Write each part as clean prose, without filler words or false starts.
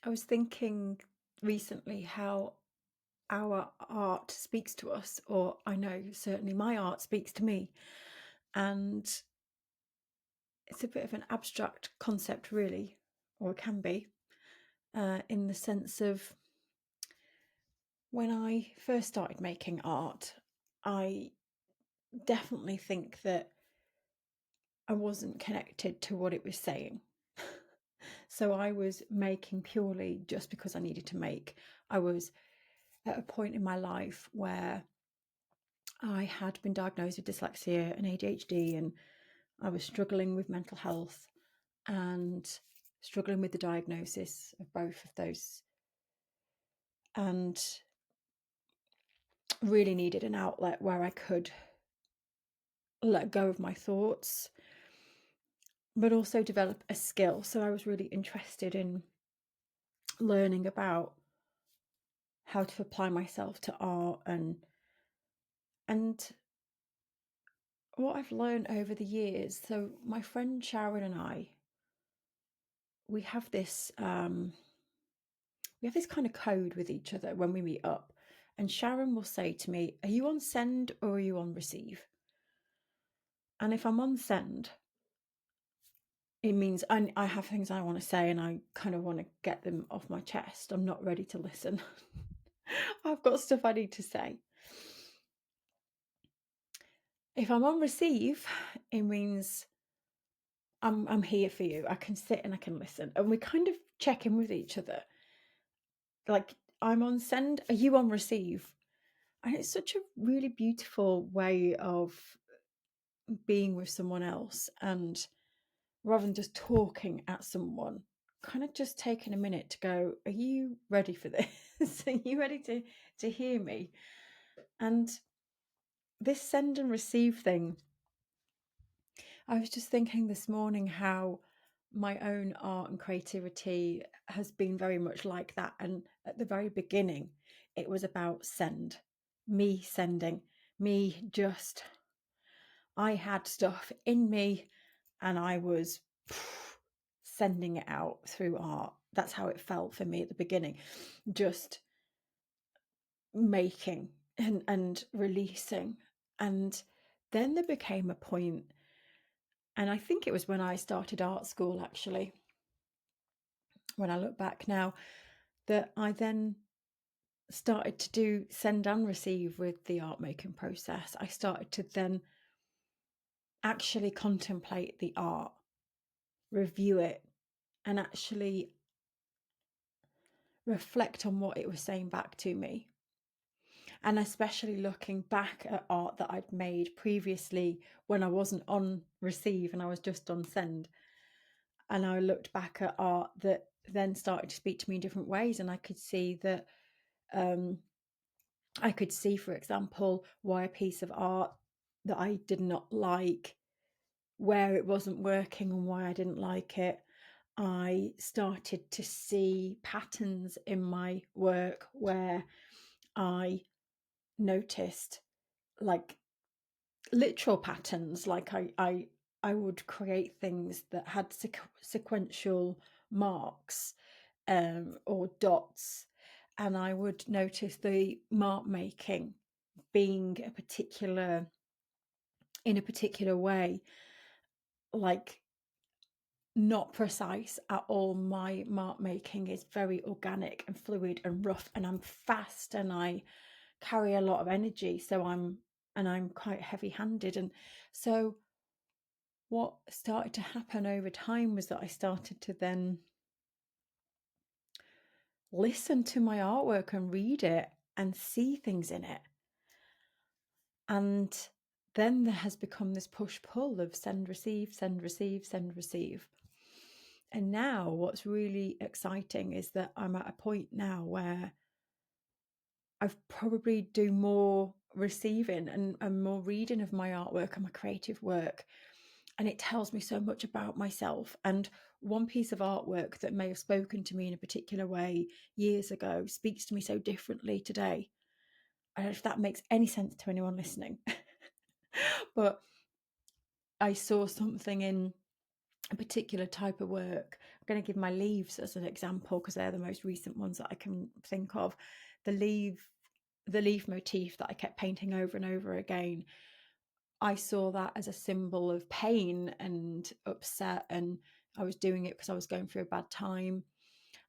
I was thinking recently how our art speaks to us, or I know certainly my art speaks to me. And it's a bit of an abstract concept, really, or it can be, in the sense of when I first started making art, I definitely think that I wasn't connected to what it was saying. So I was making purely just because I needed to make. I was at a point in my life where I had been diagnosed with dyslexia and ADHD, and I was struggling with mental health and struggling with the diagnosis of both of those, and really needed an outlet where I could let go of my thoughts, but also develop a skill. So I was really interested in learning about how to apply myself to art and what I've learned over the years. So my friend Sharon and I, we have this kind of code with each other when we meet up. And Sharon will say to me, "Are you on send or are you on receive?" And if I'm on send, it means I have things I want to say and I kind of want to get them off my chest. I'm not ready to listen. I've got stuff I need to say. If I'm on receive, it means I'm here for you. I can sit and I can listen. And we kind of check in with each other. Like, I'm on send, are you on receive? And it's such a really beautiful way of being with someone else, and rather than just talking at someone, kind of just taking a minute to go, are you ready for this? Are you ready to hear me? And this send and receive thing, I was just thinking this morning how my own art and creativity has been very much like that. And at the very beginning, it was about send, me sending, me just, I had stuff in me and I was sending it out through art. That's how it felt for me at the beginning. Just making and releasing. And then there became a point, and I think it was when I started art school, actually, when I look back now, that I then started to do send and receive with the art making process. I started to then actually contemplate the art, review it, and actually reflect on what it was saying back to me. And especially looking back at art that I'd made previously when I wasn't on receive and I was just on send. And I looked back at art that then started to speak to me in different ways. And I could see that, for example, why a piece of art that I did not like, where it wasn't working and why I didn't like it. I started to see patterns in my work where I noticed, like, literal patterns. Like I would create things that had sequential marks, or dots, and I would notice the mark making being in a particular way, like not precise at all. My mark making is very organic and fluid and rough, and I'm fast and I carry a lot of energy. So I'm quite heavy handed. And so what started to happen over time was that I started to then listen to my artwork and read it and see things in it. And then there has become this push pull of send, receive, send, receive, send, receive. And now what's really exciting is that I'm at a point now where I've probably do more receiving and more reading of my artwork and my creative work. And it tells me so much about myself. And one piece of artwork that may have spoken to me in a particular way years ago speaks to me so differently today. I don't know if that makes any sense to anyone listening. But I saw something in a particular type of work. I'm going to give my leaves as an example because they're the most recent ones that I can think of. The leaf motif that I kept painting over and over again, I saw that as a symbol of pain and upset, and I was doing it because I was going through a bad time.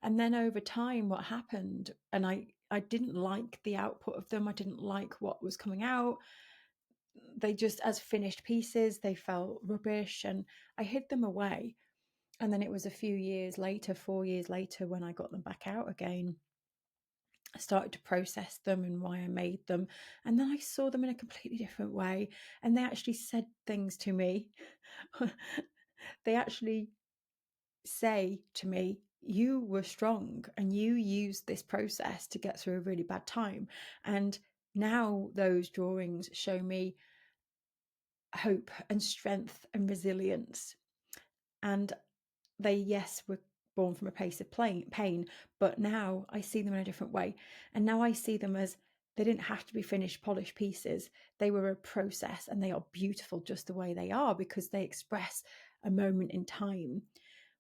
And then over time, what happened, and I didn't like the output of them. I didn't like what was coming out. They just, as finished pieces, they felt rubbish, and I hid them away. And then it was a few years later, 4 years later, when I got them back out again, I started to process them and why I made them. And then I saw them in a completely different way. And they actually said things to me. They actually say to me, you were strong and you used this process to get through a really bad time. And now those drawings show me hope and strength and resilience. And they, yes, were born from a place of pain, but now I see them in a different way. And now I see them as they didn't have to be finished, polished pieces. They were a process, and they are beautiful just the way they are because they express a moment in time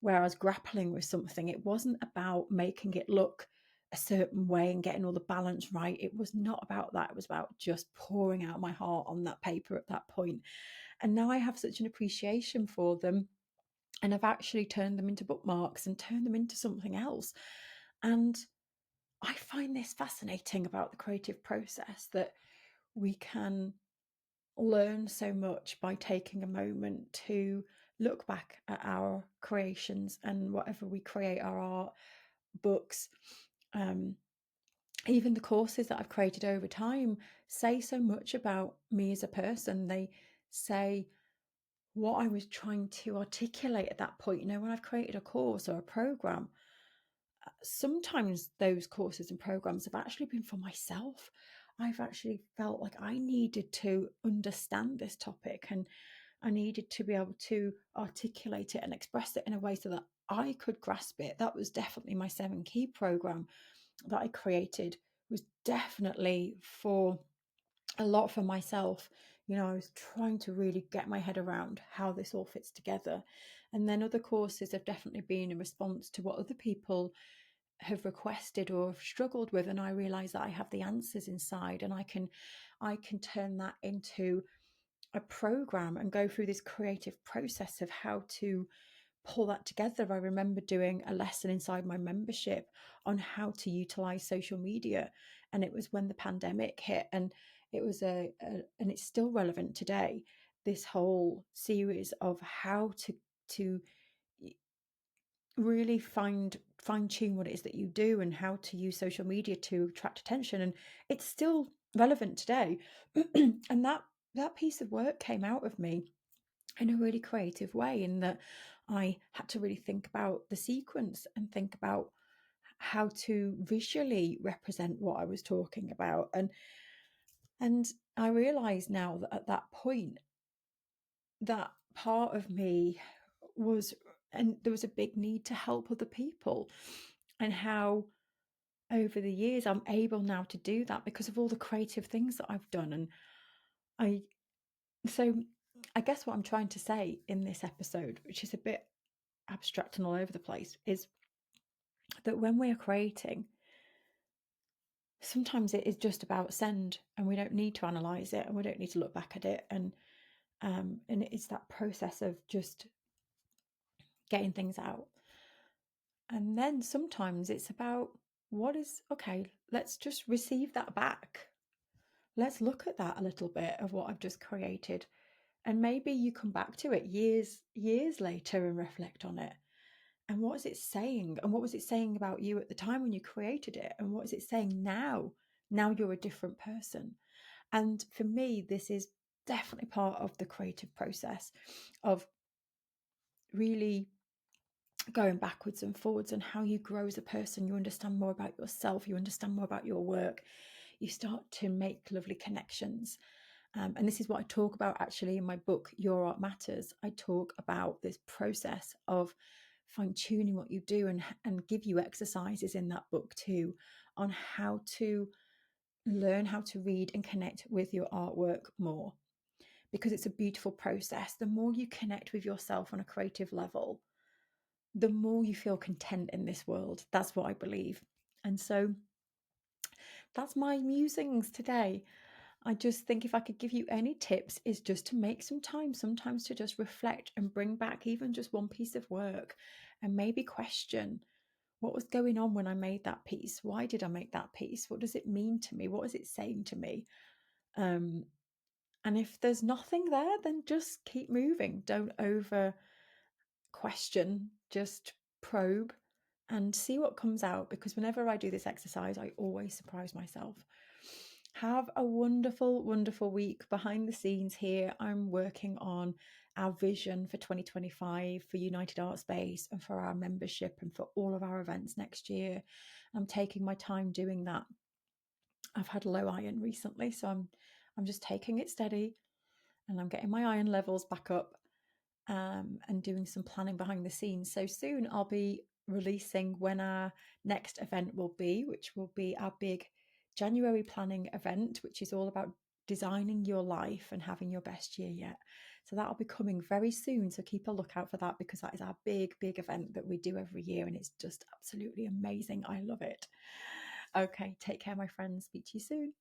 where I was grappling with something. It wasn't about making it look a certain way and getting all the balance right. It was not about that. It was about just pouring out my heart on that paper at that point. And now I have such an appreciation for them, and I've actually turned them into bookmarks and turned them into something else. And I find this fascinating about the creative process, that we can learn so much by taking a moment to look back at our creations and whatever we create, our art, books, even the courses that I've created over time say so much about me as a person. They say what I was trying to articulate at that point. When I've created a course or a program, sometimes those courses and programs have actually been for myself. I've actually felt like I needed to understand this topic, and I needed to be able to articulate it and express it in a way so that I could grasp it. That was definitely my 7 Key program that I created, was definitely for a lot for myself. I was trying to really get my head around how this all fits together. And then other courses have definitely been in response to what other people have requested or have struggled with, and I realize that I have the answers inside, and I can turn that into a program and go through this creative process of how to pull that together. I remember doing a lesson inside my membership on how to utilize social media, and it was when the pandemic hit, and it was and it's still relevant today, this whole series of how to really fine tune what it is that you do and how to use social media to attract attention, and it's still relevant today. And that piece of work came out of me in a really creative way, in that I had to really think about the sequence and think about how to visually represent what I was talking about. And I realize now that at that point, that part of me was, and there was a big need to help other people, and how over the years I'm able now to do that because of all the creative things that I've done. And I so I guess what I'm trying to say in this episode, which is a bit abstract and all over the place, is that when we are creating, sometimes it is just about send, and we don't need to analyze it, and we don't need to look back at it, and it's that process of just getting things out. And then sometimes it's about, what is okay, let's just receive that back. Let's look at that a little bit of what I've just created, and maybe you come back to it years later and reflect on it. And what is it saying? And what was it saying about you at the time when you created it? And what is it saying now? Now you're a different person. And for me, this is definitely part of the creative process of really going backwards and forwards, and how you grow as a person. You understand more about yourself, you understand more about your work, you start to make lovely connections. And this is what I talk about actually in my book, Your Art Matters. I talk about this process of fine tuning what you do, and give you exercises in that book too on how to learn how to read and connect with your artwork more. because it's a beautiful process. The more you connect with yourself on a creative level, the more you feel content in this world. That's what I believe. And so that's my musings today. I just think if I could give you any tips, is just to make some time sometimes to just reflect and bring back even just one piece of work and maybe question what was going on when I made that piece. Why did I make that piece? What does it mean to me? What is it saying to me? um, and if there's nothing there, then just keep moving. Don't over question, just probe and see what comes out, because whenever I do this exercise, I always surprise myself. Have a wonderful, wonderful week. Behind the scenes here, I'm working on our vision for 2025 for United Art Space and for our membership and for all of our events next year. I'm taking my time doing that. I've had low iron recently, so I'm just taking it steady and I'm getting my iron levels back up, and doing some planning behind the scenes. So soon I'll be releasing when our next event will be, which will be our big January planning event, which is all about designing your life and having your best year yet. So that'll be coming very soon. So keep a lookout for that, because that is our big, big event that we do every year. And it's just absolutely amazing. I love it. Okay, take care, my friends. Speak to you soon.